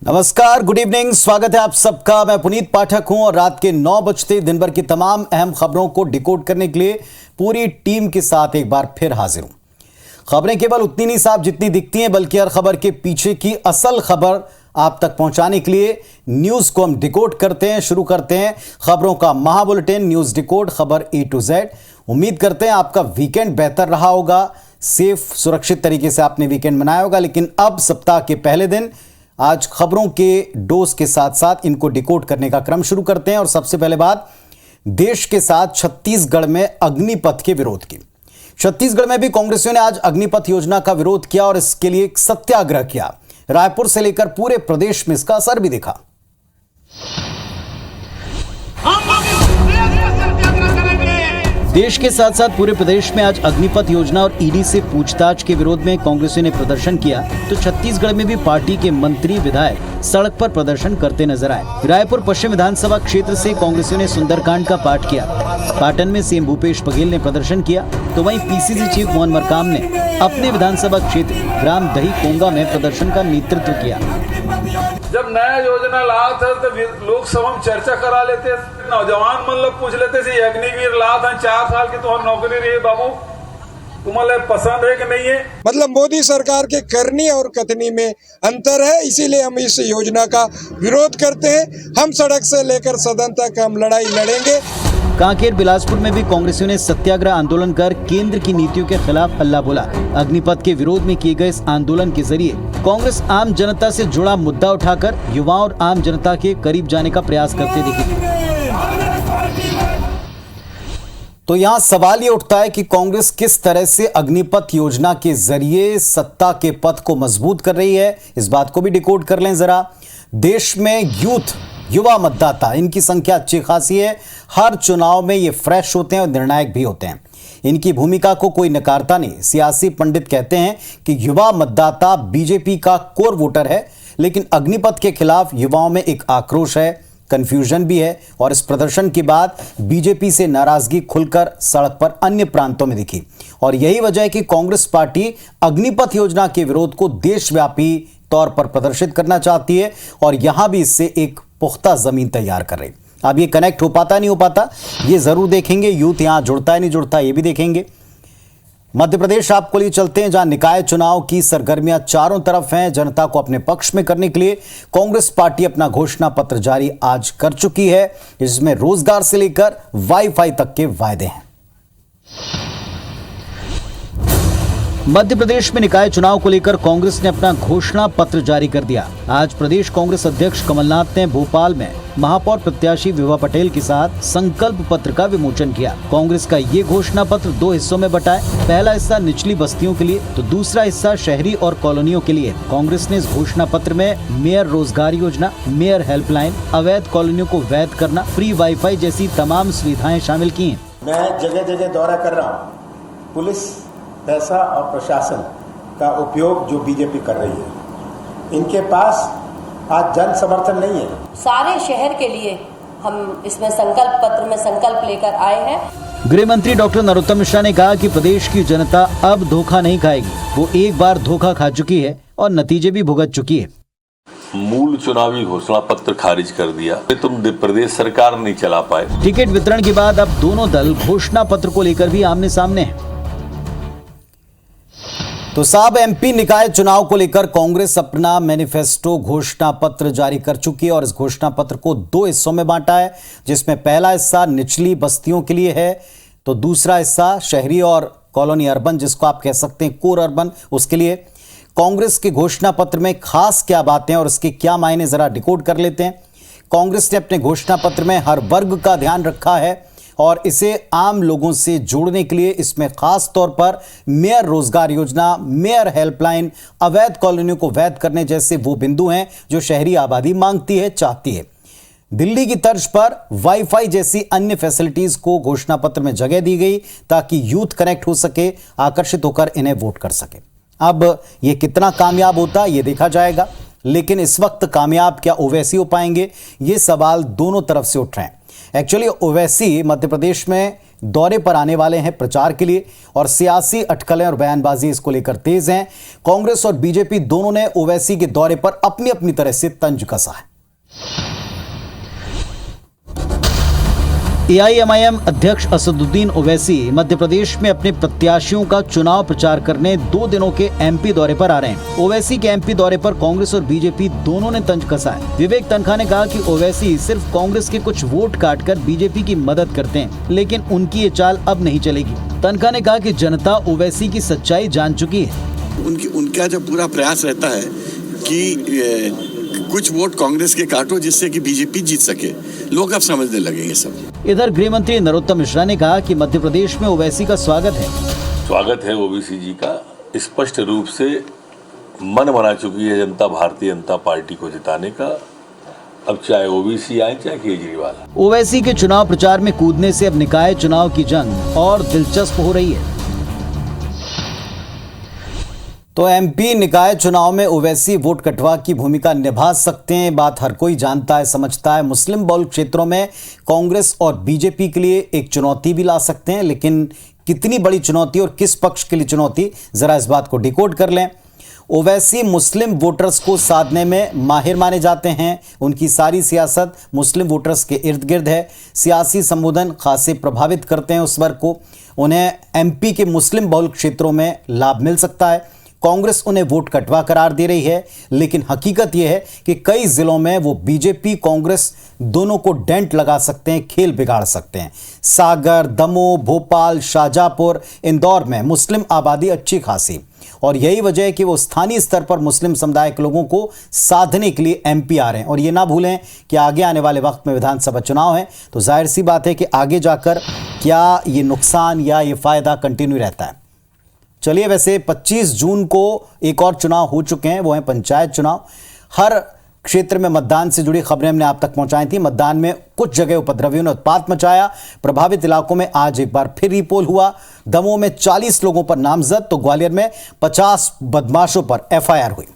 नमस्कार, good evening. स्वागत है आप सबका। मैं पुनीत पाठक हूं और रात के 9 बजते दिन भर की तमाम अहम खबरों को डिकोड करने के लिए पूरी टीम के साथ एक बार फिर हाजिर हूं। खबरें केवल उतनी नहीं साफ जितनी दिखती हैं, बल्कि हर खबर के पीछे की असल खबर आप तक पहुंचाने के लिए न्यूज को हम डिकोड करते हैं। शुरू करते हैं खबरों का महाबुलेटिन न्यूज डिकोड, खबर A to Z। उम्मीद करते हैं आपका वीकेंड बेहतर रहा होगा, सेफ सुरक्षित तरीके से आपने वीकेंड मनाया होगा। लेकिन अब सप्ताह के पहले दिन आज खबरों के डोज के साथ साथ इनको डिकोड करने का क्रम शुरू करते हैं। और सबसे पहले बात देश के साथ छत्तीसगढ़ में अग्निपथ के विरोध की। छत्तीसगढ़ में भी कांग्रेसियों ने आज अग्निपथ योजना का विरोध किया और इसके लिए एक सत्याग्रह किया। रायपुर से लेकर पूरे प्रदेश में इसका असर भी दिखा। देश के साथ साथ पूरे प्रदेश में आज अग्निपथ योजना और ईडी से पूछताछ के विरोध में कांग्रेसियों ने प्रदर्शन किया, तो छत्तीसगढ़ में भी पार्टी के मंत्री विधायक सड़क पर प्रदर्शन करते नजर आए। रायपुर पश्चिम विधानसभा क्षेत्र से कांग्रेसियों ने सुंदरकांड का पाठ किया। पाटन में सीएम भूपेश बघेल ने प्रदर्शन किया, तो वहीं पीसीसी चीफ मोहन मरकाम ने अपने विधानसभा क्षेत्र ग्राम दही कोंगा में प्रदर्शन का नेतृत्व किया। जब नया योजना लाया था तो लोकसभा में चर्चा करा लेते, नौजवान मन लोग पूछ लेते थे अग्निवीर लाया था 4 साल की तुम्हारी नौकरी रही बाबू, तुम्हारे पसंद है कि नहीं है। मतलब मोदी सरकार के करनी और कथनी में अंतर है, इसीलिए हम इस योजना का विरोध करते हैं। हम सड़क से लेकर सदन तक हम लड़ाई लड़ेंगे। कांकेर बिलासपुर में भी कांग्रेसियों ने सत्याग्रह आंदोलन कर केंद्र की नीतियों के खिलाफ हल्ला बोला। अग्निपथ के विरोध में किए गए इस आंदोलन के जरिए कांग्रेस आम जनता से जुड़ा मुद्दा उठाकर युवाओं और आम जनता के करीब जाने का प्रयास करते दिखे। तो यहाँ सवाल ये उठता है कि कांग्रेस किस तरह से अग्निपथ योजना के जरिए सत्ता के पथ को मजबूत कर रही है, इस बात को भी डिकोड कर लें जरा। देश में युवा मतदाता, इनकी संख्या अच्छी खासी है। हर चुनाव में ये फ्रेश होते हैं और निर्णायक भी होते हैं। इनकी भूमिका को कोई नकारता नहीं। सियासी पंडित कहते हैं कि युवा मतदाता बीजेपी का कोर वोटर है, लेकिन अग्निपथ के खिलाफ युवाओं में एक आक्रोश है, कंफ्यूजन भी है। और इस प्रदर्शन के बाद बीजेपी से नाराजगी खुलकर सड़क पर अन्य प्रांतों में दिखी। और यही वजह है कि कांग्रेस पार्टी अग्निपथ योजना के विरोध को देशव्यापी तौर पर प्रदर्शित करना चाहती है और यहां भी इससे एक पुख्ता जमीन तैयार कर रही। अब ये कनेक्ट हो पाता नहीं हो पाता, ये जरूर देखेंगे। यूथ यहां जुड़ता है नहीं जुड़ता, ये भी देखेंगे। मध्य प्रदेश आपको लिए चलते हैं, जहां निकाय चुनाव की सरगर्मियां चारों तरफ हैं। जनता को अपने पक्ष में करने के लिए कांग्रेस पार्टी अपना घोषणा पत्र जारी आज कर चुकी है, जिसमें रोजगार से लेकर वाईफाई तक के वायदे हैं। मध्य प्रदेश में निकाय चुनाव को लेकर कांग्रेस ने अपना घोषणा पत्र जारी कर दिया। आज प्रदेश कांग्रेस अध्यक्ष कमलनाथ ने भोपाल में महापौर प्रत्याशी विभा पटेल के साथ संकल्प पत्र का विमोचन किया। कांग्रेस का ये घोषणा पत्र 2 हिस्सों में बंटा है। पहला हिस्सा निचली बस्तियों के लिए, तो दूसरा हिस्सा शहरी और कॉलोनियों के लिए। कांग्रेस ने इस घोषणा पत्र में मेयर रोजगार योजना, मेयर हेल्पलाइन, अवैध कॉलोनियों को वैध करना, फ्री वाईफाई जैसी तमाम सुविधाएं शामिल की हैं। मैं जगह जगह दौरा कर रहा हूँ। पुलिस, पैसा और प्रशासन का उपयोग जो बीजेपी कर रही है, इनके पास आज जन समर्थन नहीं है। सारे शहर के लिए हम इसमें संकल्प पत्र में संकल्प लेकर आए हैं। गृह मंत्री डॉक्टर नरोत्तम मिश्रा ने कहा कि प्रदेश की जनता अब धोखा नहीं खाएगी। वो एक बार धोखा खा चुकी है और नतीजे भी भुगत चुकी है। मूल चुनावी घोषणा पत्र खारिज कर दिया, तुम प्रदेश सरकार नहीं चला पाए। टिकट वितरण के बाद अब दोनों दल घोषणा पत्र को लेकर भी आमने सामने हैं। तो साहब, एमपी निकाय चुनाव को लेकर कांग्रेस अपना मैनिफेस्टो घोषणा पत्र जारी कर चुकी है और इस घोषणा पत्र को 2 हिस्सों में बांटा है, जिसमें पहला हिस्सा निचली बस्तियों के लिए है, तो दूसरा हिस्सा शहरी और कॉलोनी अर्बन, जिसको आप कह सकते हैं कोर अर्बन, उसके लिए। कांग्रेस के घोषणा पत्र में खास क्या बातें और इसके क्या मायने, जरा डिकोड कर लेते हैं। कांग्रेस ने अपने घोषणा पत्र में हर वर्ग का ध्यान रखा है और इसे आम लोगों से जोड़ने के लिए इसमें खास तौर पर मेयर रोजगार योजना, मेयर हेल्पलाइन, अवैध कॉलोनियों को वैध करने जैसे वो बिंदु हैं जो शहरी आबादी मांगती है, चाहती है। दिल्ली की तर्ज पर वाईफाई जैसी अन्य फैसिलिटीज को घोषणा पत्र में जगह दी गई ताकि यूथ कनेक्ट हो सके, आकर्षित होकर इन्हें वोट कर सके। अब ये कितना कामयाब होता ये देखा जाएगा, लेकिन इस वक्त कामयाब क्या ओवैसी हो पाएंगे, ये सवाल दोनों तरफ से उठ रहे हैं। एक्चुअली ओवैसी मध्य प्रदेश में दौरे पर आने वाले हैं प्रचार के लिए और सियासी अटकलें और बयानबाजी इसको लेकर तेज हैं। कांग्रेस और बीजेपी दोनों ने ओवैसी के दौरे पर अपनी अपनी तरह से तंज कसा है। एआईएमआईएम अध्यक्ष असदुद्दीन ओवैसी मध्य प्रदेश में अपने प्रत्याशियों का चुनाव प्रचार करने 2 दिनों के एमपी दौरे पर आ रहे हैं। ओवैसी के एमपी दौरे पर कांग्रेस और बीजेपी दोनों ने तंज कसा है। विवेक तनखा ने कहा कि ओवैसी सिर्फ कांग्रेस के कुछ वोट काटकर बीजेपी की मदद करते हैं, लेकिन उनकी ये चाल अब नहीं चलेगी। तनखा ने कहा कि जनता ओवैसी की सच्चाई जान चुकी है। उनका जो पूरा प्रयास रहता है कि कुछ वोट कांग्रेस के काटो जिससे कि बीजेपी जीत सके, लोग अब समझने लगे ये सब। इधर गृह मंत्री नरोत्तम मिश्रा ने कहा कि मध्य प्रदेश में ओवैसी का स्वागत है ओवैसी जी का। स्पष्ट रूप से मन बना चुकी है जनता भारतीय जनता पार्टी को जिताने का, अब चाहे ओवैसी आए चाहे केजरीवाल। ओवैसी के चुनाव प्रचार में कूदने से अब निकाय चुनाव की जंग और दिलचस्प हो रही है। तो एमपी निकाय चुनाव में ओवैसी वोट कटवा की भूमिका निभा सकते हैं, बात हर कोई जानता है, समझता है। मुस्लिम बहुल क्षेत्रों में कांग्रेस और बीजेपी के लिए एक चुनौती भी ला सकते हैं, लेकिन कितनी बड़ी चुनौती और किस पक्ष के लिए चुनौती, जरा इस बात को डिकोड कर लें। ओवैसी मुस्लिम वोटर्स को साधने में माहिर माने जाते हैं। उनकी सारी सियासत मुस्लिम वोटर्स के इर्द गिर्द है। सियासी संबोधन खासे प्रभावित करते हैं उस वर्ग को। उन्हें एमपी के मुस्लिम बहुल क्षेत्रों में लाभ मिल सकता है। कांग्रेस उन्हें वोट कटवा करार दे रही है, लेकिन हकीकत यह है कि कई जिलों में वो बीजेपी कांग्रेस दोनों को डेंट लगा सकते हैं, खेल बिगाड़ सकते हैं। सागर, दमोह, भोपाल, शाहजहांपुर, इंदौर में मुस्लिम आबादी अच्छी खासी, और यही वजह है कि वो स्थानीय स्तर पर मुस्लिम समुदाय के लोगों को साधने के लिए एमपी आ रहे हैं। और ये ना भूलें कि आगे आने वाले वक्त में विधानसभा चुनाव है, तो जाहिर सी बात है कि आगे जाकर क्या ये नुकसान या ये फायदा कंटिन्यू रहता है। चलिए, वैसे 25 जून को एक और चुनाव हो चुके हैं, वो है पंचायत चुनाव। हर क्षेत्र में मतदान से जुड़ी खबरें हमने आप तक पहुंचाई थी। मतदान में कुछ जगह उपद्रवियों ने उत्पात मचाया। प्रभावित इलाकों में आज एक बार फिर रीपोल हुआ। दमोह में 40 लोगों पर नामजद, तो ग्वालियर में 50 बदमाशों पर एफआईआर हुई।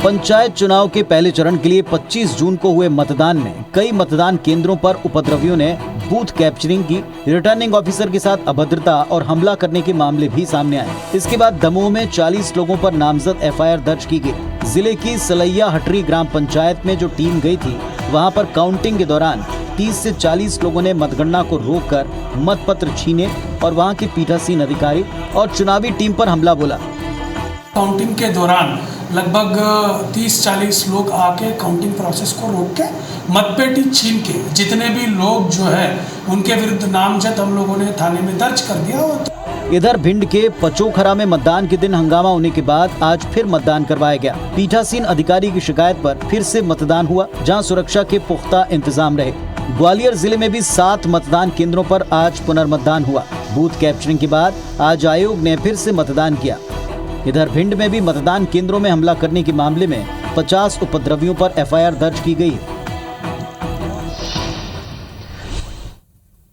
पंचायत चुनाव के पहले चरण के लिए 25 जून को हुए मतदान में कई मतदान केंद्रों पर उपद्रवियों ने बूथ कैप्चरिंग की। रिटर्निंग ऑफिसर के साथ अभद्रता और हमला करने के मामले भी सामने आए। इसके बाद दमोह में 40 लोगों पर नामजद एफआईआर दर्ज की गई। जिले की सलैया हटरी ग्राम पंचायत में जो टीम गई थी, वहां पर काउंटिंग के दौरान 30 से 40 लोगों ने मतगणना को रोककर मतपत्र छीने और वहां के पीठासीन अधिकारी और चुनावी टीम पर हमला बोला। काउंटिंग के दौरान लगभग 30-40 लोग आके काउंटिंग प्रोसेस को रोक के मतपेटी छीन के जितने भी लोग जो है उनके विरुद्ध नामजद हम लोगों ने थाने में दर्ज कर दिया। इधर भिंड के पचोखरा में मतदान के दिन हंगामा होने के बाद आज फिर मतदान करवाया गया। पीठासीन अधिकारी की शिकायत पर फिर से मतदान हुआ, जहां सुरक्षा के पुख्ता इंतजाम रहे। ग्वालियर जिले में भी 7 मतदान केंद्रों पर आज पुनर्मतदान हुआ। बूथ कैप्चरिंग के बाद आज आयोग ने फिर से मतदान किया। इधर भिंड में भी मतदान केंद्रों में हमला करने के मामले में 50 उपद्रवियों पर एफआईआर दर्ज की गई।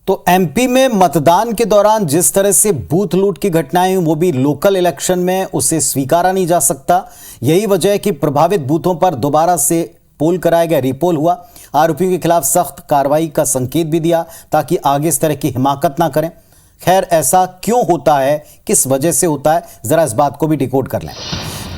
तो एमपी में मतदान के दौरान जिस तरह से बूथ लूट की घटनाएं हुई, वो भी लोकल इलेक्शन में, उसे स्वीकारा नहीं जा सकता। यही वजह है कि प्रभावित बूथों पर दोबारा से पोल कराया गया, रीपोल हुआ। आरोपियों के खिलाफ सख्त कार्रवाई का संकेत भी दिया ताकि आगे इस तरह की हिमाकत ना करें। खैर, ऐसा क्यों होता है, किस वजह से होता है, जरा इस बात को भी डिकोड कर लें।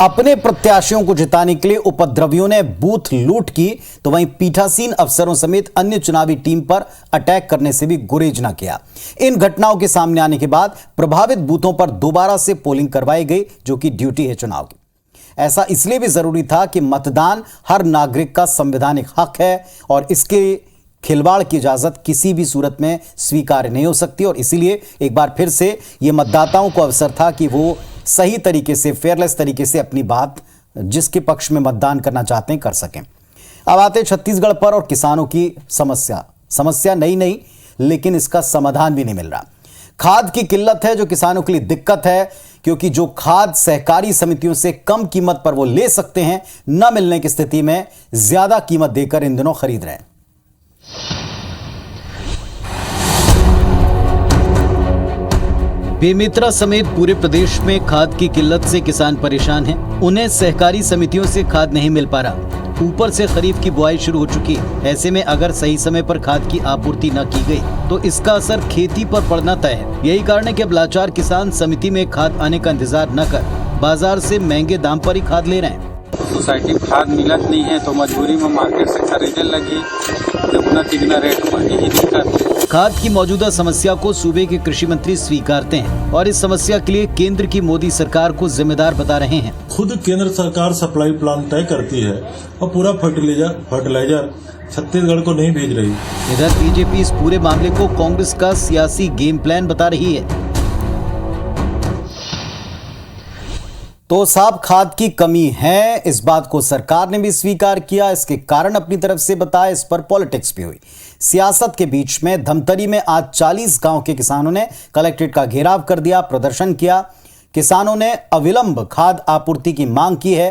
अपने प्रत्याशियों को जिताने के लिए उपद्रवियों ने बूथ लूट की, तो वहीं पीठासीन अफसरों समेत अन्य चुनावी टीम पर अटैक करने से भी गुरेज न किया। इन घटनाओं के सामने आने के बाद प्रभावित बूथों पर दोबारा से पोलिंग करवाई गई, जो कि ड्यूटी है चुनाव की। ऐसा इसलिए भी जरूरी था कि मतदान हर नागरिक का संवैधानिक हक है और इसके खिलवाड़ की इजाजत किसी भी सूरत में स्वीकार्य नहीं हो सकती। और इसीलिए एक बार फिर से ये मतदाताओं को अवसर था कि वो सही तरीके से, फेयरलेस तरीके से अपनी बात जिसके पक्ष में मतदान करना चाहते हैं कर सकें। अब आते हैं छत्तीसगढ़ पर और किसानों की समस्या नई नहीं, लेकिन इसका समाधान भी नहीं मिल रहा। खाद की किल्लत है जो किसानों के लिए दिक्कत है, क्योंकि जो खाद सहकारी समितियों से कम कीमत पर वो ले सकते हैं, न मिलने की स्थिति में ज्यादा कीमत देकर इन दिनों खरीद रहे हैं। बेमेतरा समेत पूरे प्रदेश में खाद की किल्लत से किसान परेशान हैं। उन्हें सहकारी समितियों से खाद नहीं मिल पा रहा। ऊपर से खरीफ की बुआई शुरू हो चुकी है। ऐसे में अगर सही समय पर खाद की आपूर्ति न की गई तो इसका असर खेती पर पड़ना तय है। यही कारण है कि अब लाचार किसान समिति में खाद आने का इंतजार न कर बाजार से महंगे दाम पर ही खाद ले रहे हैं। सोसाइटी में खाद मिलत नहीं है तो मजबूरी में मार्केट से खरीदने लगी, दुगना तिगना रेट में यही दिक्कत। खाद की मौजूदा समस्या को सूबे के कृषि मंत्री स्वीकारते हैं और इस समस्या के लिए केंद्र की मोदी सरकार को जिम्मेदार बता रहे हैं। खुद केंद्र सरकार सप्लाई प्लान तय करती है और पूरा फर्टिलाइजर छत्तीसगढ़ को नहीं भेज रही। इधर बीजेपी इस पूरे मामले को कांग्रेस का सियासी गेम प्लान बता रही है। तो साहब खाद की कमी है, इस बात को सरकार ने भी स्वीकार किया, इसके कारण अपनी तरफ से बताया, इस पर पॉलिटिक्स भी हुई। सियासत के बीच में धमतरी में आज 40 गांव के किसानों ने कलेक्ट्रेट का घेराव कर दिया, प्रदर्शन किया। किसानों ने अविलंब खाद आपूर्ति की मांग की है।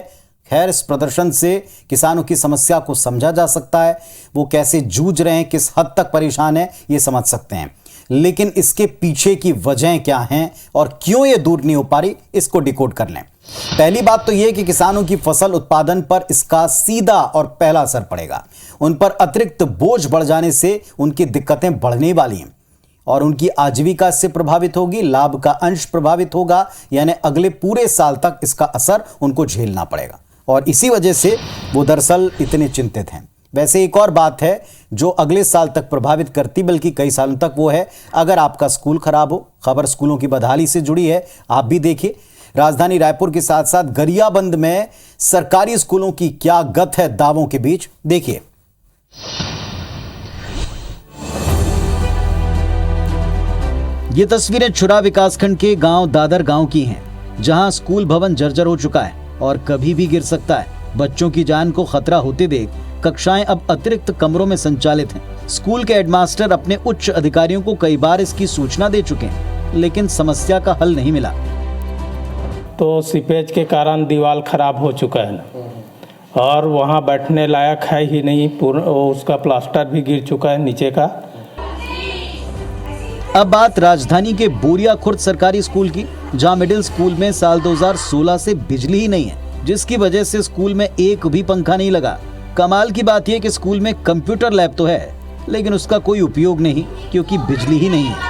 खैर, इस प्रदर्शन से किसानों की समस्या को समझा जा सकता है, वो कैसे जूझ रहे हैं, किस हद तक परेशान है, ये समझ सकते हैं। लेकिन इसके पीछे की वजह क्या हैं और क्यों ये दूर नहीं हो पा रही, इसको डिकोड कर लें। पहली बात तो यह कि किसानों की फसल उत्पादन पर इसका सीधा और पहला असर पड़ेगा। उन पर अतिरिक्त बोझ बढ़ जाने से उनकी दिक्कतें बढ़ने वाली हैं और उनकी आजीविका इससे प्रभावित होगी, लाभ का अंश प्रभावित होगा, यानी अगले पूरे साल तक इसका असर उनको झेलना पड़ेगा और इसी वजह से वो दरअसल इतने चिंतित हैं। वैसे एक और बात है जो अगले साल तक प्रभावित करती, बल्कि कई सालों तक, वो है अगर आपका स्कूल खराब हो। खबर स्कूलों की बदहाली से जुड़ी है, आप भी देखिए। राजधानी रायपुर के साथ साथ गरियाबंद में सरकारी स्कूलों की क्या गत है दावों के बीच, देखिए। ये तस्वीरें छुरा विकासखंड के गांव दादर गांव की हैं, जहां स्कूल भवन जर्जर हो चुका है और कभी भी गिर सकता है। बच्चों की जान को खतरा होते देख कक्षाएं अब अतिरिक्त कमरों में संचालित हैं। स्कूल के हेडमास्टर अपने उच्च अधिकारियों को कई बार इसकी सूचना दे चुके हैं, लेकिन समस्या का हल नहीं मिला। तो सीपेज के कारण दीवार खराब हो चुका है ना, और वहाँ बैठने लायक है ही नहीं, पूरा उसका प्लास्टर भी गिर चुका है नीचे का। अब बात राजधानी के बोरिया खुर्द सरकारी स्कूल की, जहां मिडिल स्कूल में साल 2016 से बिजली ही नहीं है, जिसकी वजह से स्कूल में एक भी पंखा नहीं लगा। कमाल की बात यह कि स्कूल में कंप्यूटर लैब तो है, लेकिन उसका कोई उपयोग नहीं क्योंकि बिजली ही नहीं है।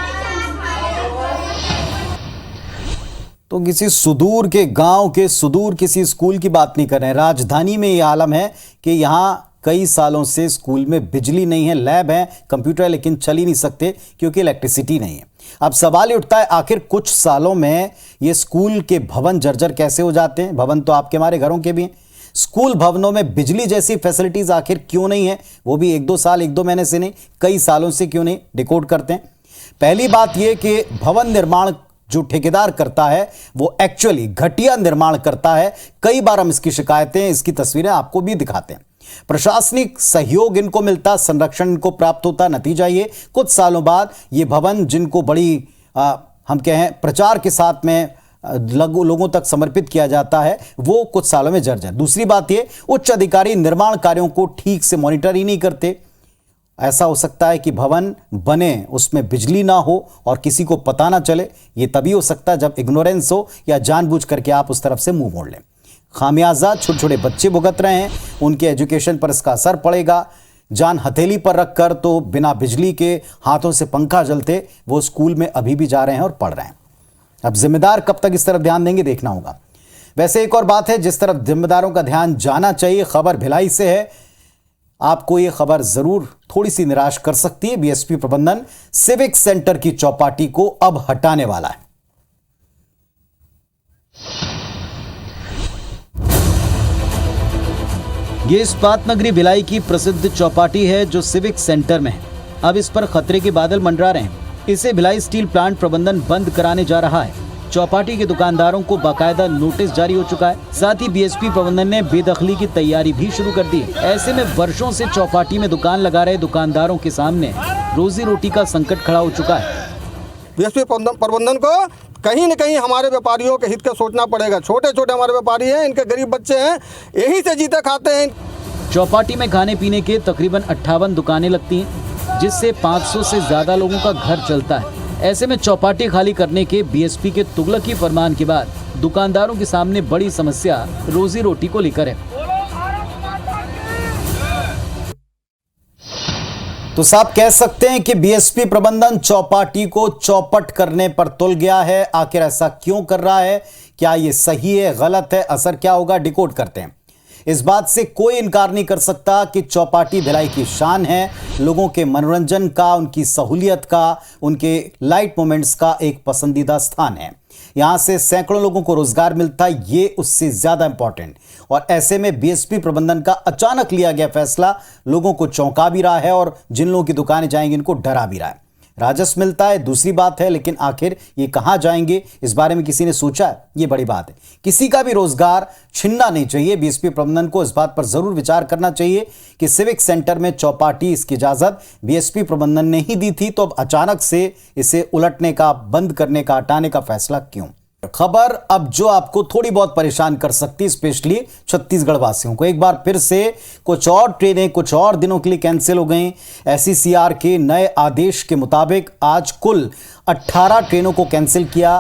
तो किसी सुदूर के गांव के सुदूर किसी स्कूल की बात नहीं कर रहे हैं। राजधानी में यह आलम है कि यहां कई सालों से स्कूल में बिजली नहीं है, लैब है, कंप्यूटर, लेकिन चल ही नहीं सकते क्योंकि इलेक्ट्रिसिटी नहीं है। अब सवाल ये उठता है, आखिर कुछ सालों में ये स्कूल के भवन जर्जर कैसे हो जाते हैं? भवन तो आपके हमारे घरों के भी हैं। स्कूल भवनों में बिजली जैसी फैसिलिटीज आखिर क्यों नहीं है? वो भी 1-2 साल 1-2 महीने से नहीं, कई सालों से क्यों नहीं? डिकोड करते हैं। पहली बात यह कि भवन निर्माण जो ठेकेदार करता है वो एक्चुअली घटिया निर्माण करता है। कई बार हम इसकी शिकायतें, इसकी तस्वीरें आपको भी दिखाते हैं। प्रशासनिक सहयोग इनको मिलता, संरक्षण इनको प्राप्त होता, नतीजा ये कुछ सालों बाद ये भवन जिनको बड़ी हम कहें प्रचार के साथ में लोगों तक समर्पित किया जाता है, वो कुछ सालों में जर्जर। दूसरी बात ये, उच्च अधिकारी निर्माण कार्यों को ठीक से मॉनिटर ही नहीं करते। ऐसा हो सकता है कि भवन बने, उसमें बिजली ना हो और किसी को पता ना चले। ये तभी हो सकता है जब इग्नोरेंस हो या जानबूझ करके आप उस तरफ से मुंह मोड़ लें। खामियाजा छोटे छोटे बच्चे भुगत रहे हैं, उनके एजुकेशन पर इसका असर पड़ेगा। जान हथेली पर रखकर तो बिना बिजली के हाथों से पंखा जलते वो स्कूल में अभी भी जा रहे हैं और पढ़ रहे हैं। अब जिम्मेदार कब तक इस तरफ ध्यान देंगे, देखना होगा। वैसे एक और बात है जिस तरफ जिम्मेदारों का ध्यान जाना चाहिए, खबर भिलाई से है। आपको यह खबर जरूर थोड़ी सी निराश कर सकती है। बीएसपी प्रबंधन सिविक सेंटर की चौपाटी को अब हटाने वाला है। ये इस्पात नगरी भिलाई की प्रसिद्ध चौपाटी है जो सिविक सेंटर में है। अब इस पर खतरे के बादल मंडरा रहे हैं। इसे भिलाई स्टील प्लांट प्रबंधन बंद कराने जा रहा है। चौपाटी के दुकानदारों को बाकायदा नोटिस जारी हो चुका है। साथ ही बीएसपी प्रबंधन ने बेदखली की तैयारी भी शुरू कर दी है। ऐसे में वर्षों से चौपाटी में दुकान लगा रहे दुकानदारों के सामने रोजी रोटी का संकट खड़ा हो चुका है। बीएसपी प्रबंधन को कहीं न कहीं हमारे व्यापारियों के हित का सोचना पड़ेगा। छोटे छोटे हमारे व्यापारी हैं, इनके गरीब बच्चे हैं, यही से जीते खाते हैं। चौपाटी में खाने पीने के तकरीबन 58 दुकानें लगती हैं, जिससे 500 से ज्यादा लोगों का घर चलता है। ऐसे में चौपाटी खाली करने के बीएसपी के तुगलकी फरमान के बाद दुकानदारों के सामने बड़ी समस्या रोजी रोटी को लेकर है। तो साहब कह सकते हैं कि बीएसपी प्रबंधन चौपाटी को चौपट करने पर तुल गया है। आखिर ऐसा क्यों कर रहा है? क्या ये सही है, गलत है, असर क्या होगा? डिकोड करते हैं। इस बात से कोई इनकार नहीं कर सकता कि चौपाटी भिलाई की शान है, लोगों के मनोरंजन का, उनकी सहूलियत का, उनके लाइट मोमेंट्स का एक पसंदीदा स्थान है। यहां से सैकड़ों लोगों को रोजगार मिलता है, ये उससे ज्यादा इंपॉर्टेंट। और ऐसे में बीएसपी प्रबंधन का अचानक लिया गया फैसला लोगों को चौंका भी रहा है और जिन लोगों की दुकानें जाएंगी इनको डरा भी रहा है। राजस्व मिलता है दूसरी बात है, लेकिन आखिर ये कहां जाएंगे इस बारे में किसी ने सोचा है? ये बड़ी बात है। किसी का भी रोजगार छिनना नहीं चाहिए। बीएसपी प्रबंधन को इस बात पर जरूर विचार करना चाहिए कि सिविक सेंटर में चौपाटी, इसकी इजाजत बीएसपी प्रबंधन ने ही दी थी, तो अब अचानक से इसे उलटने का, बंद करने का, हटाने का फैसला क्यों? खबर अब जो आपको थोड़ी बहुत परेशान कर सकती है, स्पेशली छत्तीसगढ़ वासियों को। एक बार फिर से कुछ और ट्रेनें कुछ और दिनों के लिए कैंसिल हो गई। एसईसीआर के नए आदेश के मुताबिक आज कुल 18 ट्रेनों को कैंसिल किया।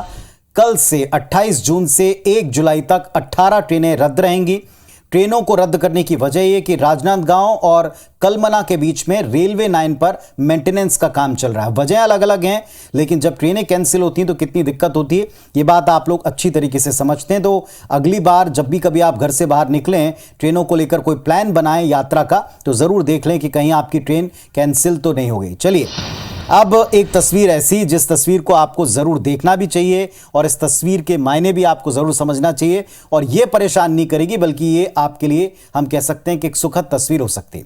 कल से 28 जून से 1 जुलाई तक 18 ट्रेनें रद्द रहेंगी। ट्रेनों को रद्द करने की वजह यह कि राजनांदगांव और कलमना के बीच में रेलवे लाइन पर मेंटेनेंस का काम चल रहा है। वजह अलग अलग हैं, लेकिन जब ट्रेनें कैंसिल होती हैं तो कितनी दिक्कत होती है ये बात आप लोग अच्छी तरीके से समझते हैं। तो अगली बार जब भी कभी आप घर से बाहर निकलें, ट्रेनों को लेकर कोई प्लान बनाएं यात्रा का, तो जरूर देख लें कि कहीं आपकी ट्रेन कैंसिल तो नहीं हो गई। चलिए अब एक तस्वीर ऐसी जिस तस्वीर को आपको जरूर देखना भी चाहिए और इस तस्वीर के मायने भी आपको जरूर समझना चाहिए, और यह परेशान नहीं करेगी बल्कि ये आपके लिए हम कह सकते हैं कि एक सुखद तस्वीर हो सकती है।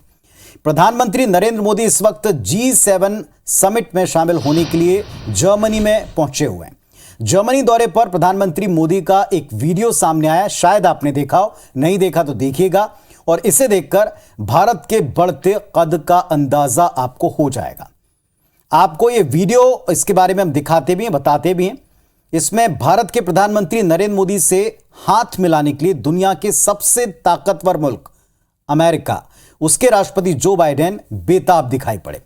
प्रधानमंत्री नरेंद्र मोदी इस वक्त G7 समिट में शामिल होने के लिए जर्मनी में पहुंचे हुए हैं। जर्मनी दौरे पर प्रधानमंत्री मोदी का एक वीडियो सामने आया, शायद आपने देखा हो, नहीं देखा तो देखिएगा और इसे देखकर भारत के बढ़ते कद का अंदाजा आपको हो जाएगा। आपको ये वीडियो, इसके बारे में हम दिखाते भी हैं, बताते भी हैं। इसमें भारत के प्रधानमंत्री नरेंद्र मोदी से हाथ मिलाने के लिए दुनिया के सबसे ताकतवर मुल्क अमेरिका, उसके राष्ट्रपति जो बाइडेन बेताब दिखाई पड़े।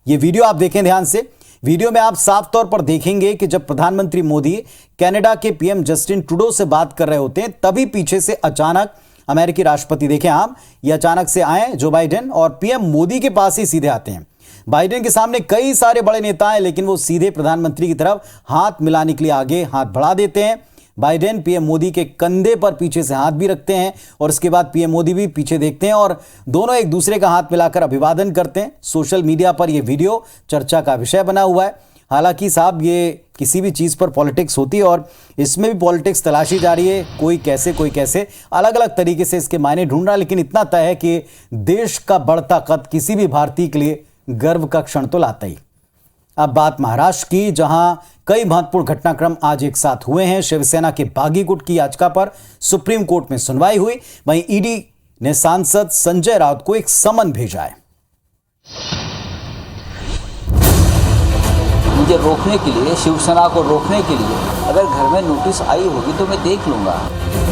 ये वीडियो आप देखें ध्यान से। वीडियो में आप साफ तौर पर देखेंगे कि जब प्रधानमंत्री मोदी कनाडा के पीएम जस्टिन ट्रूडो से बात कर रहे होते हैं, तभी पीछे से अचानक अमेरिकी राष्ट्रपति, देखें आप, ये अचानक से आए जो बाइडेन और पीएम मोदी के पास ही सीधे आते हैं। बाइडेन के सामने कई सारे बड़े नेता हैं, लेकिन वो सीधे प्रधानमंत्री की तरफ हाथ मिलाने के लिए आगे हाथ बढ़ा देते हैं। बाइडेन पीएम मोदी के कंधे पर पीछे से हाथ भी रखते हैं और उसके बाद पीएम मोदी भी पीछे देखते हैं और दोनों एक दूसरे का हाथ मिलाकर अभिवादन करते हैं। सोशल मीडिया पर यह वीडियो चर्चा का विषय बना हुआ है। हालांकि साहब, ये किसी भी चीज़ पर पॉलिटिक्स होती है और इसमें भी पॉलिटिक्स तलाशी जा रही है। कोई कैसे अलग अलग तरीके से इसके मायने ढूंढ रहा है, लेकिन इतना तय है कि देश का बढ़ता कद किसी भी भारतीय के लिए गर्व का क्षण तो लाता ही। अब बात महाराष्ट्र की, जहां कई महत्वपूर्ण घटनाक्रम आज एक साथ हुए हैं। शिवसेना के बागी गुट की याचिका पर सुप्रीम कोर्ट में सुनवाई हुई। वहीं ईडी ने सांसद संजय राउत को एक समन भेजा है। मुझे रोकने के लिए, शिवसेना को रोकने के लिए अगर घर में नोटिस आई होगी तो मैं देख लूंगा।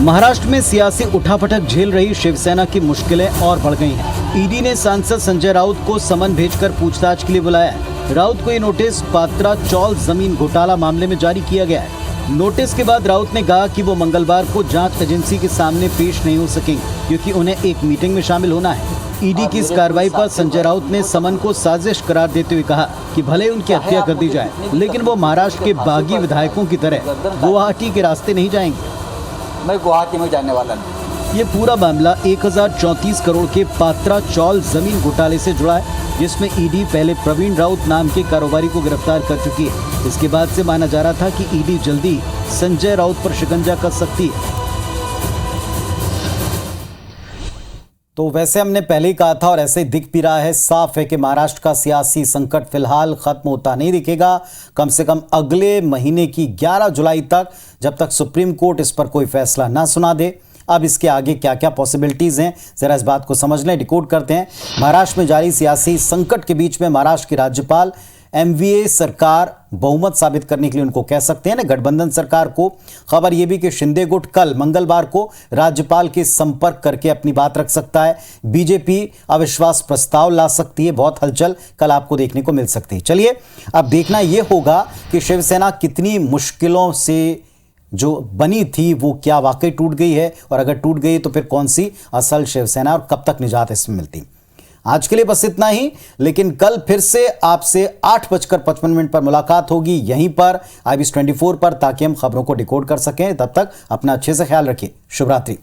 महाराष्ट्र में सियासी उठापटक झेल रही शिवसेना की मुश्किलें और बढ़ गई हैं। ईडी ने सांसद संजय राउत को समन भेजकर पूछताछ के लिए बुलाया है। राउत को ये नोटिस पात्रा चौल जमीन घोटाला मामले में जारी किया गया है। नोटिस के बाद राउत ने कहा कि वो मंगलवार को जांच एजेंसी के सामने पेश नहीं हो सकेंगे क्योंकि उन्हें एक मीटिंग में शामिल होना है। ईडी की इस कार्रवाई पर संजय राउत ने समन को साजिश करार देते हुए कहा कि भले उनकी हत्या कर दी जाए, लेकिन वो महाराष्ट्र के बागी विधायकों की तरह गुवाहाटी के रास्ते नहीं जाएंगे। मैं गुवाहाटी में जाने वाला नहीं। ये पूरा मामला 1034 करोड़ के पात्रा चौल जमीन घोटाले से जुड़ा है, जिसमें ईडी पहले प्रवीण राउत नाम के कारोबारी को गिरफ्तार कर चुकी है। इसके बाद से माना जा रहा था कि ईडी जल्दी संजय राउत पर शिकंजा कस सकती है। तो वैसे हमने पहले ही कहा था और ऐसे ही दिख भी रहा है, साफ है कि महाराष्ट्र का सियासी संकट फिलहाल खत्म होता नहीं दिखेगा, कम से कम अगले महीने की 11 जुलाई तक, जब तक सुप्रीम कोर्ट इस पर कोई फैसला ना सुना दे। अब इसके आगे क्या क्या पॉसिबिलिटीज हैं, जरा इस बात को समझ लें, डिकोड करते हैं। महाराष्ट्र में जारी सियासी संकट के बीच में महाराष्ट्र की राज्यपाल एमवीए सरकार बहुमत साबित करने के लिए उनको कह सकते हैं ना, गठबंधन सरकार को। खबर यह भी कि शिंदे गुट कल मंगलवार को राज्यपाल के संपर्क करके अपनी बात रख सकता है। बीजेपी अविश्वास प्रस्ताव ला सकती है। बहुत हलचल कल आपको देखने को मिल सकती है। चलिए अब देखना यह होगा कि शिवसेना कितनी मुश्किलों से जो बनी थी वो क्या वाकई टूट गई है, और अगर टूट गई तो फिर कौन सी असल शिवसेना और कब तक निजात इसमें मिलती। आज के लिए बस इतना ही, लेकिन कल फिर से आपसे 8:55 पर मुलाकात होगी यहीं पर IBS 24 पर, ताकि हम खबरों को डिकोड कर सकें। तब तक अपना अच्छे से ख्याल रखिए। शुभ रात्रि।